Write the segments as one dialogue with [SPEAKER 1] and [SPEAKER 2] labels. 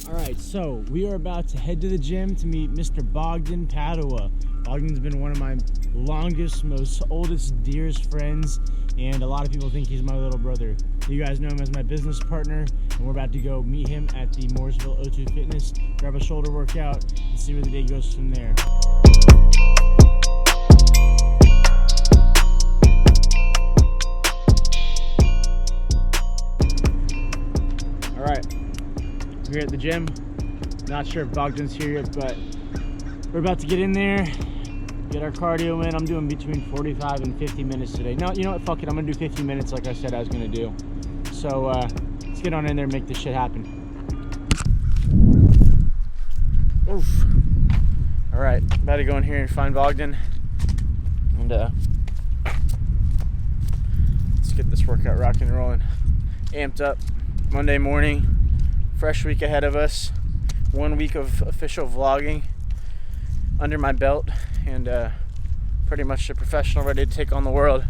[SPEAKER 1] Alright, so we are about to head to the gym to meet Mr. Bogdan Padua. Bogdan's been one of my longest, most oldest, dearest friends, and a lot of people think he's my little brother. You guys know him as my business partner, and we're about to go meet him at the Mooresville O2 Fitness, grab a shoulder workout, and see where the day goes from there. Alright, we're at the gym. Not sure if Bogdan's here yet, but we're about to get in there, get our cardio in. I'm doing between 45 and 50 minutes today. No, you know what? Fuck it. I'm going to do 50 minutes like I said I was going to do. So let's get on in there and make this shit happen. Oof. All right. About to go in here and find Bogdan. And let's get this workout rocking and rolling. Amped up. Monday morning. Fresh week ahead of us. 1 week of official vlogging under my belt, and pretty much a professional ready to take on the world.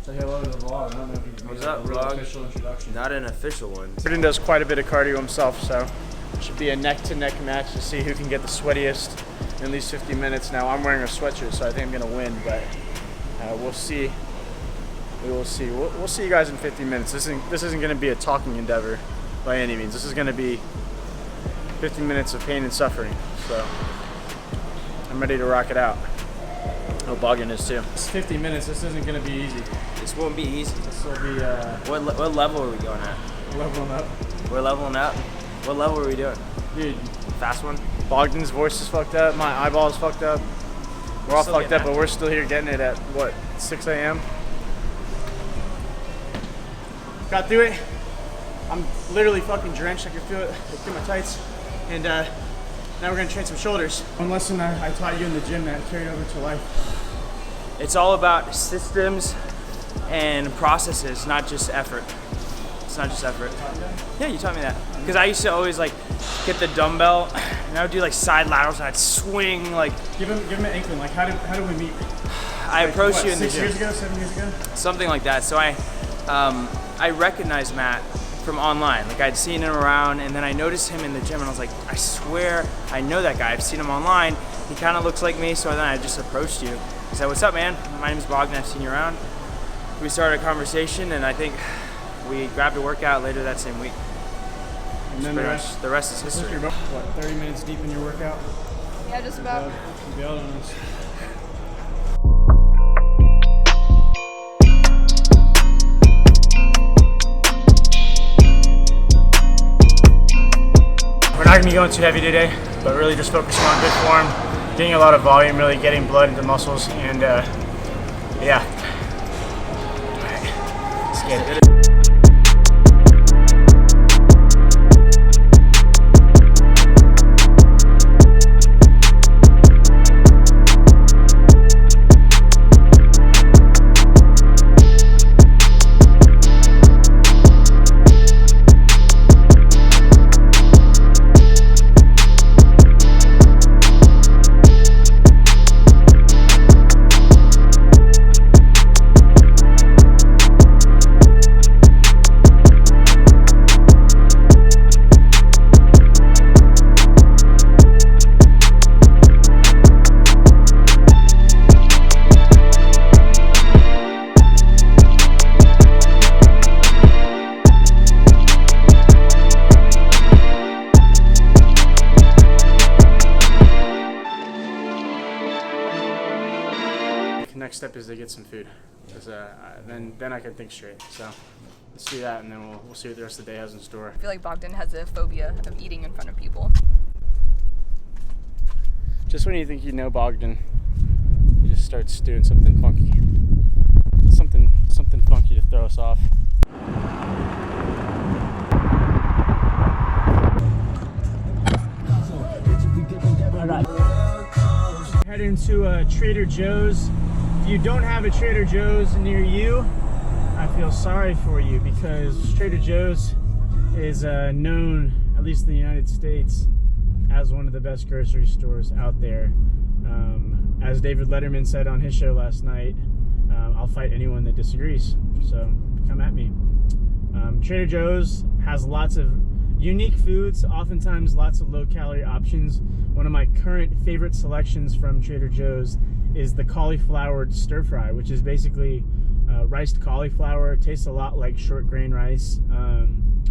[SPEAKER 1] Say hello to the vlog. I don't know if you can make a real official introduction.
[SPEAKER 2] Not an official one.
[SPEAKER 1] Brendan does quite a bit of cardio himself, so it should be a neck-to-neck match to see who can get the sweatiest in at least 50 minutes. Now, I'm wearing a sweatshirt, so I think I'm going to win, but we'll see. We will see. We'll see you guys in 50 minutes. This isn't going to be a talking endeavor by any means. This is going to be 50 minutes of pain and suffering, so I'm ready to rock it out. Oh, Bogdan is too. It's 50 minutes. This isn't going to be easy.
[SPEAKER 2] This won't be easy.
[SPEAKER 1] This will be.
[SPEAKER 2] What level are we going at?
[SPEAKER 1] Leveling up.
[SPEAKER 2] We're leveling up. What level are we doing?
[SPEAKER 1] Dude,
[SPEAKER 2] fast one.
[SPEAKER 1] Bogdan's voice is fucked up. My eyeball is fucked up. We're all fucked up, but we're still here getting it at what, 6 a.m. Got through it. I'm literally fucking drenched. I can feel it through my tights. And now we're gonna train some shoulders. One lesson I taught you in the gym that carried over to life.
[SPEAKER 2] It's all about systems and processes, not just effort. It's not just effort. Yeah, you taught me that. Because I used to always like get the dumbbell and I would do like side laterals and I'd swing like.
[SPEAKER 1] Give him an inkling. Like how did we meet?
[SPEAKER 2] I approached you in the gym.
[SPEAKER 1] 6 years ago, 7 years ago?
[SPEAKER 2] Something like that. So I recognized Matt from online. Like I'd seen him around, and then I noticed him in the gym, and I was like, I swear I know that guy. I've seen him online. He kind of looks like me, so then I just approached you. I said, "What's up, man? My name is Bogdan. I've seen you around." We started a conversation, and I think we grabbed a workout later that same week.
[SPEAKER 1] And then
[SPEAKER 2] the rest is history.
[SPEAKER 1] You're about, what, 30 minutes deep in your workout?
[SPEAKER 3] Yeah, just about.
[SPEAKER 1] You bailed on us. We're not gonna be going too heavy today, but really just focusing on good form, getting a lot of volume, really getting blood into muscles, and yeah. All right, let's get it. Next step is to get some food, because then I can think straight. So let's do that, and then we'll see what the rest of the day has in store.
[SPEAKER 3] I feel like Bogdan has a phobia of eating in front of people.
[SPEAKER 1] Just when you think you know Bogdan, he just starts doing something funky. Something funky to throw us off. Heading to Trader Joe's. If you don't have a Trader Joe's near you, I feel sorry for you, because Trader Joe's is known, at least in the United States, as one of the best grocery stores out there. As David Letterman said on his show last night, I'll fight anyone that disagrees, so come at me. Trader Joe's has lots of Unique foods, oftentimes lots of low-calorie options. One of my current favorite selections from Trader Joe's is the cauliflower stir fry, which is basically riced cauliflower. It tastes a lot like short grain rice,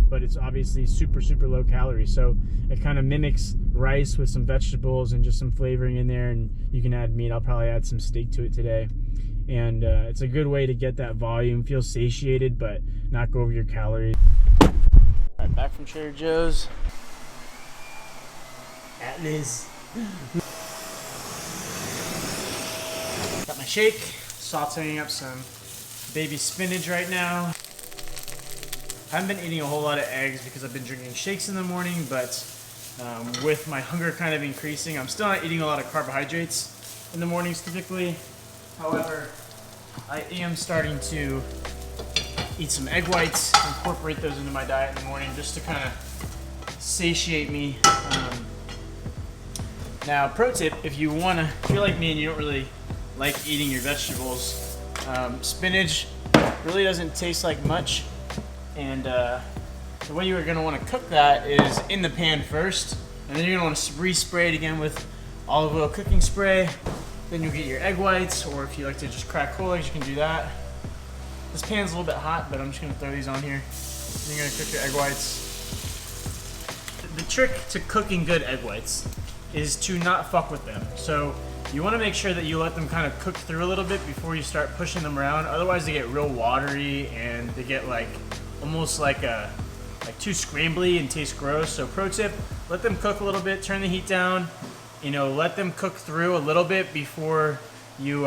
[SPEAKER 1] but it's obviously super low calorie. So it kind of mimics rice with some vegetables and just some flavoring in there, and you can add meat. I'll probably add some steak to it today. And it's a good way to get that volume, feel satiated, but not go over your calories. All right, back from Trader Joe's. At Liz. Got my shake, sauteing up some baby spinach right now. I haven't been eating a whole lot of eggs because I've been drinking shakes in the morning, but with my hunger kind of increasing, I'm still not eating a lot of carbohydrates in the mornings typically. However, I am starting to eat some egg whites, incorporate those into my diet in the morning just to kind of satiate me. Now, pro tip, if you're like me and you don't really like eating your vegetables, spinach really doesn't taste like much. And the way you're going to want to cook that is in the pan first, and then you're going to want to re-spray it again with olive oil cooking spray. Then you'll get your egg whites, or if you like to just crack whole eggs, you can do that. This pan's a little bit hot, but I'm just going to throw these on here. Then you're going to cook your egg whites. The trick to cooking good egg whites is to not fuck with them. So you want to make sure that you let them kind of cook through a little bit before you start pushing them around. Otherwise they get real watery and they get almost like too scrambly and taste gross. So pro tip, let them cook a little bit, turn the heat down, let them cook through a little bit before you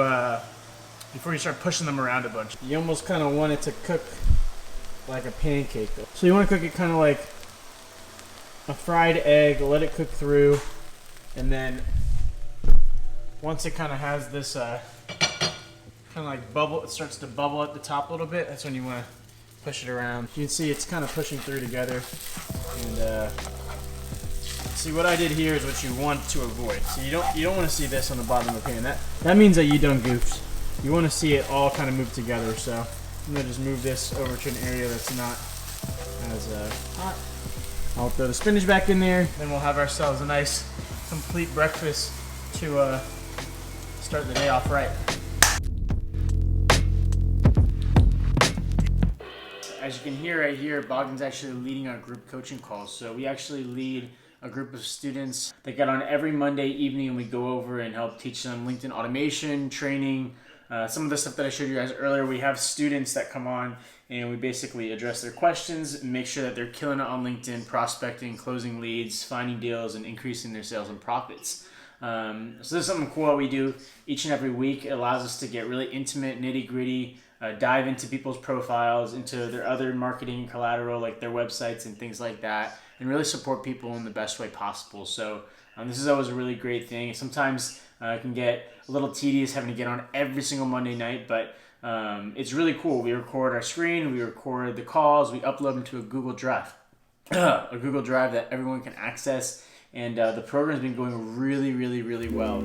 [SPEAKER 1] start pushing them around a bunch. You almost kind of want it to cook like a pancake though. So you want to cook it kind of like a fried egg, let it cook through, and then once it kind of has this kind of like bubble, it starts to bubble at the top a little bit, that's when you want to push it around. You can see it's kind of pushing through together. And see, what I did here is what you want to avoid. So you don't want to see this on the bottom of the pan. That means that you done goofed. You want to see it all kind of move together. So I'm gonna just move this over to an area that's not as hot. I'll throw the spinach back in there. Then we'll have ourselves a nice complete breakfast to start the day off right. As you can hear right here, Bogdan's actually leading our group coaching calls. So we actually lead a group of students that get on every Monday evening, and we go over and help teach them LinkedIn automation, training, some of the stuff that I showed you guys earlier. We have students that come on and we basically address their questions and make sure that they're killing it on LinkedIn, prospecting, closing leads, finding deals, and increasing their sales and profits. So this is something cool that we do each and every week. It allows us to get really intimate, nitty-gritty, dive into people's profiles, into their other marketing collateral, like their websites and things like that, and really support people in the best way possible. So this is always a really great thing. Sometimes it can get a little tedious having to get on every single Monday night, but it's really cool. We record our screen, we record the calls, we upload them to a Google Drive, a Google Drive that everyone can access, and the program's been going really, really, really well.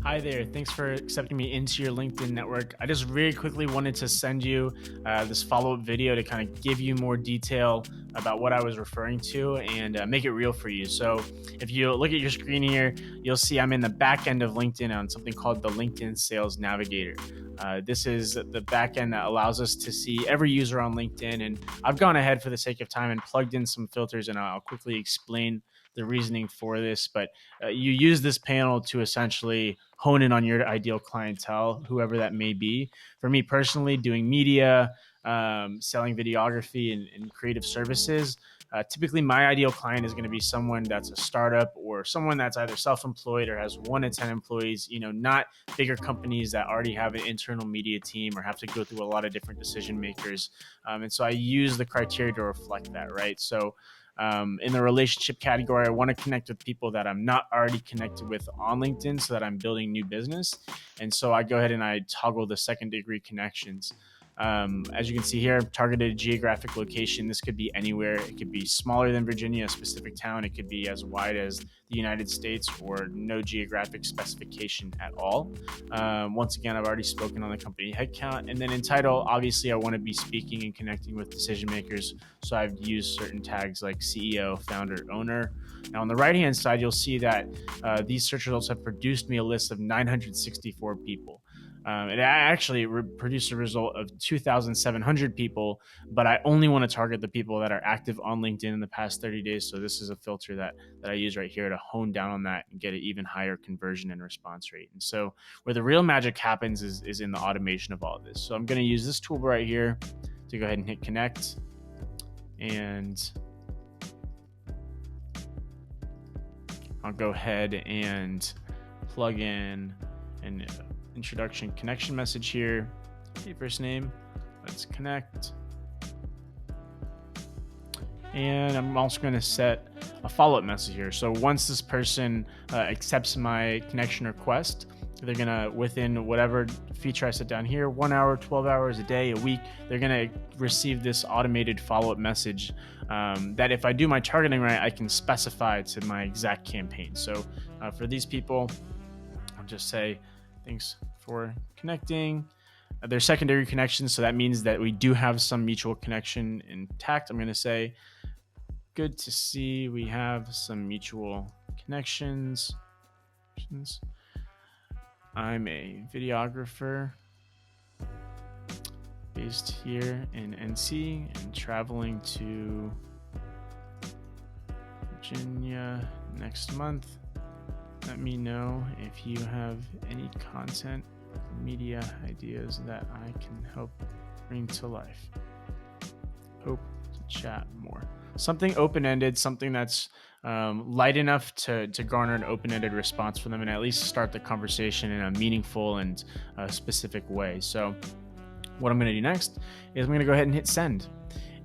[SPEAKER 1] Hi there, thanks for accepting me into your LinkedIn network. I just really quickly wanted to send you this follow-up video to kind of give you more detail about what I was referring to and make it real for you. So if you look at your screen here, you'll see I'm in the back end of LinkedIn on something called the LinkedIn Sales Navigator. This is the back end that allows us to see every user on LinkedIn, and I've gone ahead for the sake of time and plugged in some filters, and I'll quickly explain the reasoning for this. But you use this panel to essentially hone in on your ideal clientele, whoever that may be. For me personally, doing media, selling videography and creative services, typically my ideal client is going to be someone that's a startup or someone that's either self-employed or has 1 to 10 employees, not bigger companies that already have an internal media team or have to go through a lot of different decision makers. And so I use the criteria to reflect that, right? So in the relationship category, I want to connect with people that I'm not already connected with on LinkedIn so that I'm building new business. And so I go ahead and I toggle the second degree connections. As you can see here, targeted geographic location. This could be anywhere. It could be smaller than Virginia, a specific town. It could be as wide as the United States, or no geographic specification at all. Once again, I've already spoken on the company headcount. And then in title, obviously I want to be speaking and connecting with decision makers. So I've used certain tags like CEO, founder, owner. Now on the right hand side, you'll see that these search results have produced me a list of 964 people. It actually produced a result of 2,700 people, but I only want to target the people that are active on LinkedIn in the past 30 days. So this is a filter that I use right here to hone down on that and get an even higher conversion and response rate. And so where the real magic happens is in the automation of all of this. So I'm going to use this tool right here to go ahead and hit connect. And I'll go ahead and plug in an introduction connection message here. Hey, first name, let's connect. And I'm also going to set a follow-up message here. So once this person accepts my connection request, they're going to, within whatever feature I set down here, 1 hour, 12 hours, a day, a week, they're going to receive this automated follow-up message that if I do my targeting right, I can specify to my exact campaign. So for these people, I'll just say, thanks for connecting. There's secondary connections, so that means that we do have some mutual connection intact. I'm going to say, good to see we have some mutual connections. I'm a videographer based here in NC and traveling to Virginia next month. Let me know if you have any content or media ideas that I can help bring to life. Hope to chat more. Something open-ended, something that's light enough to garner an open-ended response from them and at least start the conversation in a meaningful and specific way. So what I'm going to do next is I'm going to go ahead and hit send.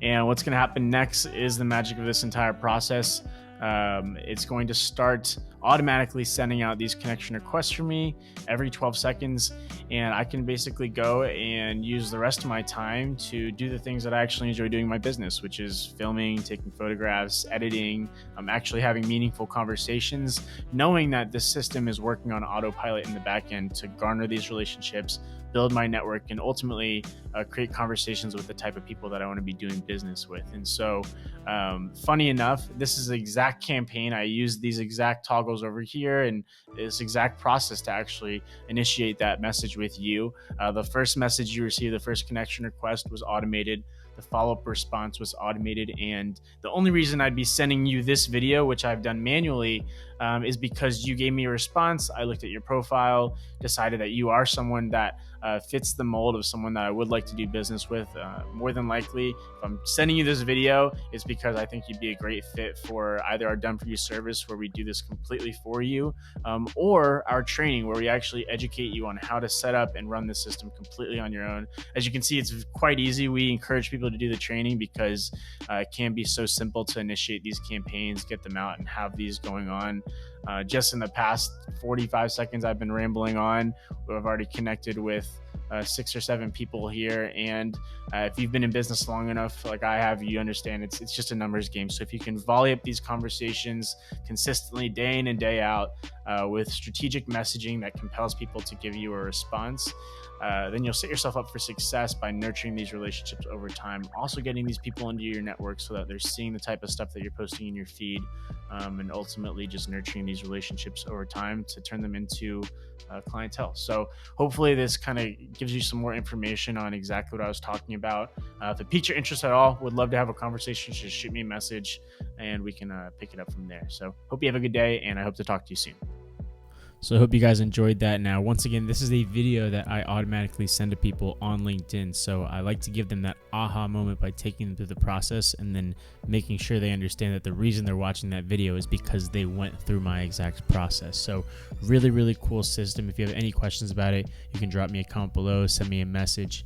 [SPEAKER 1] And what's going to happen next is the magic of this entire process. It's going to start automatically sending out these connection requests for me every 12 seconds. And I can basically go and use the rest of my time to do the things that I actually enjoy doing in my business, which is filming, taking photographs, editing, actually having meaningful conversations, knowing that this system is working on autopilot in the back end to garner these relationships, build my network, and ultimately create conversations with the type of people that I want to be doing business with. And so funny enough, this is the exact campaign. I used these exact toggles over here and this exact process to actually initiate that message with you. The first message you received, the first connection request, was automated. The follow-up response was automated. And the only reason I'd be sending you this video, which I've done manually, is because you gave me a response. I looked at your profile, decided that you are someone that fits the mold of someone that I would like to do business with. More than likely, if I'm sending you this video, it's because I think you'd be a great fit for either our Done For You service, where we do this completely for you, or our training, where we actually educate you on how to set up and run the system completely on your own. As you can see, it's quite easy. We encourage people to do the training because it can be so simple to initiate these campaigns, get them out, and have these going on. Just in the past 45 seconds I've been rambling on, I've already connected with 6 or 7 people here. And if you've been in business long enough, like I have, you understand it's just a numbers game. So if you can volley up these conversations consistently day in and day out with strategic messaging that compels people to give you a response, then you'll set yourself up for success by nurturing these relationships over time. Also getting these people into your network so that they're seeing the type of stuff that you're posting in your feed, and ultimately just nurturing these relationships over time to turn them into clientele. So hopefully this kind of gives you some more information on exactly what I was talking about. If it piques your interest at all, would love to have a conversation. Just shoot me a message and we can pick it up from there. So hope you have a good day, and I hope to talk to you soon.
[SPEAKER 4] So I hope you guys enjoyed that. Now, once again, this is a video that I automatically send to people on LinkedIn. So I like to give them that aha moment by taking them through the process and then making sure they understand that the reason they're watching that video is because they went through my exact process. So really, really cool system. If you have any questions about it, you can drop me a comment below, send me a message.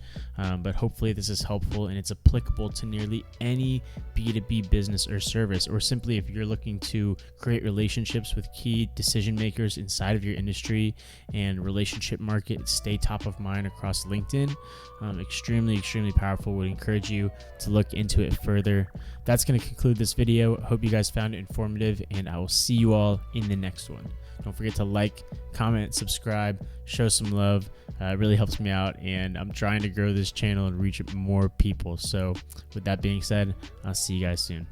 [SPEAKER 4] But hopefully this is helpful and it's applicable to nearly any B2B business or service, or simply if you're looking to create relationships with key decision makers inside of of your industry and relationship market stay top of mind across LinkedIn. Extremely powerful. Would encourage you to look into it further. That's going to conclude this video. Hope you guys found it informative, and I will see you all in the next one. Don't forget to like, comment, subscribe, show some love. It really helps me out, and I'm trying to grow this channel and reach more people. So with that being said, I'll see you guys soon.